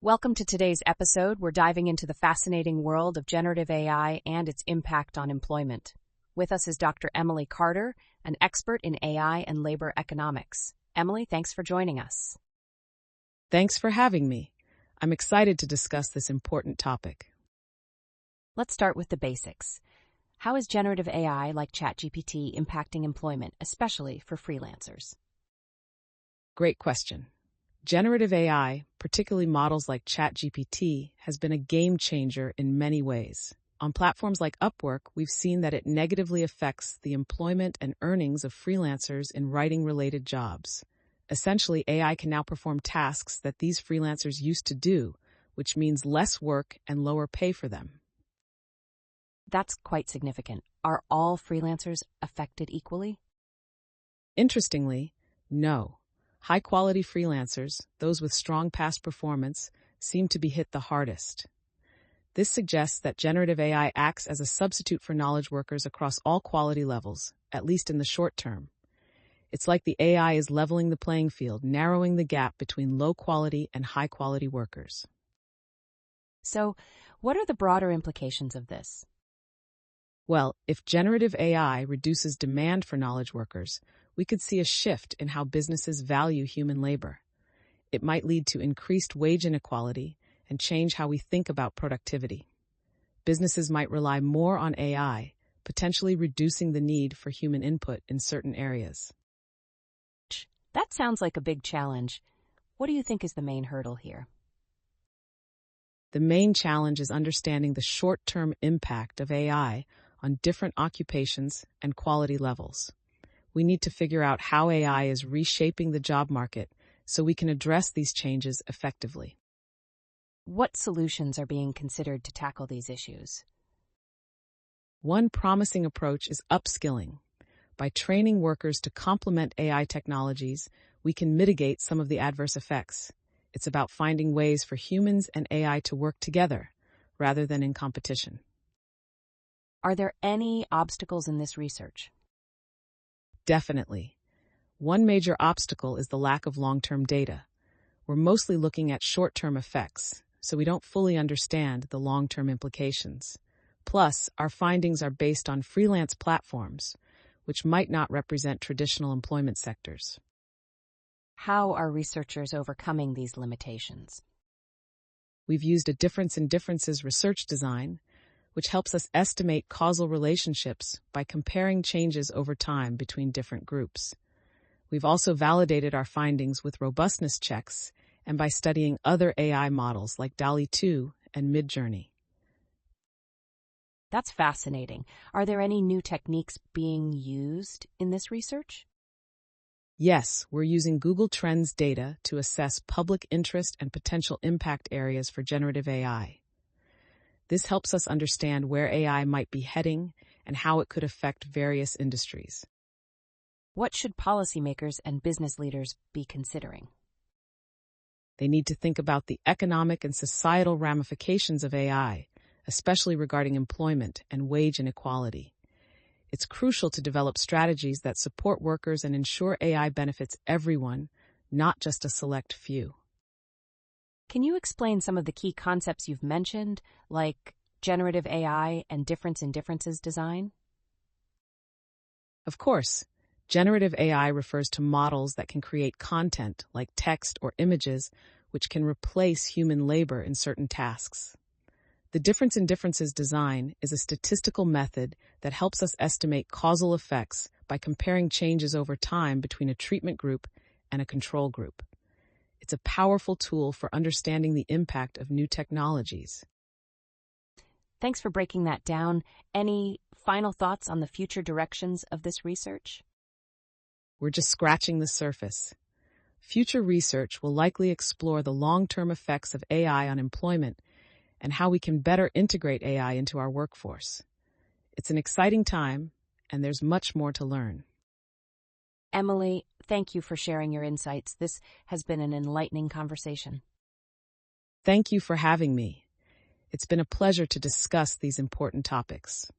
Welcome to today's episode. We're diving into the fascinating world of generative AI and its impact on employment. With us is Dr. Emily Carter, an expert in AI and labor economics. Emily, thanks for joining us. Thanks for having me. I'm excited to discuss this important topic. Let's start with the basics. How is generative AI like ChatGPT impacting employment, especially for freelancers? Great question. Generative AI, particularly models like ChatGPT, has been a game changer in many ways. On platforms like Upwork, we've seen that it negatively affects the employment and earnings of freelancers in writing-related jobs. Essentially, AI can now perform tasks that these freelancers used to do, which means less work and lower pay for them. That's quite significant. Are all freelancers affected equally? Interestingly, no. High-quality freelancers, those with strong past performance, seem to be hit the hardest. This suggests that generative AI acts as a substitute for knowledge workers across all quality levels, at least in the short term. It's like the AI is leveling the playing field, narrowing the gap between low-quality and high-quality workers. So, what are the broader implications of this? Well, if generative AI reduces demand for knowledge workers, we could see a shift in how businesses value human labor. It might lead to increased wage inequality and change how we think about productivity. Businesses might rely more on AI, potentially reducing the need for human input in certain areas. That sounds like a big challenge. What do you think is the main hurdle here? The main challenge is understanding the short-term impact of AI on different occupations and quality levels. We need to figure out how AI is reshaping the job market so we can address these changes effectively. What solutions are being considered to tackle these issues? One promising approach is upskilling. By training workers to complement AI technologies, we can mitigate some of the adverse effects. It's about finding ways for humans and AI to work together, rather than in competition. Are there any obstacles in this research? Definitely. One major obstacle is the lack of long-term data. We're mostly looking at short-term effects, so we don't fully understand the long-term implications. Plus, our findings are based on freelance platforms, which might not represent traditional employment sectors. How are researchers overcoming these limitations? We've used a difference in differences research design, which helps us estimate causal relationships by comparing changes over time between different groups. We've also validated our findings with robustness checks and by studying other AI models like DALL-E 2 and Midjourney. That's fascinating. Are there any new techniques being used in this research? Yes, we're using Google Trends data to assess public interest and potential impact areas for generative AI. This helps us understand where AI might be heading and how it could affect various industries. What should policymakers and business leaders be considering? They need to think about the economic and societal ramifications of AI, especially regarding employment and wage inequality. It's crucial to develop strategies that support workers and ensure AI benefits everyone, not just a select few. Can you explain some of the key concepts you've mentioned, like generative AI and difference in differences design? Of course, generative AI refers to models that can create content like text or images, which can replace human labor in certain tasks. The difference in differences design is a statistical method that helps us estimate causal effects by comparing changes over time between a treatment group and a control group. It's a powerful tool for understanding the impact of new technologies. Thanks for breaking that down. Any final thoughts on the future directions of this research? We're just scratching the surface. Future research will likely explore the long-term effects of AI on employment and how we can better integrate AI into our workforce. It's an exciting time, and there's much more to learn. Emily, thank you for sharing your insights. This has been an enlightening conversation. Thank you for having me. It's been a pleasure to discuss these important topics.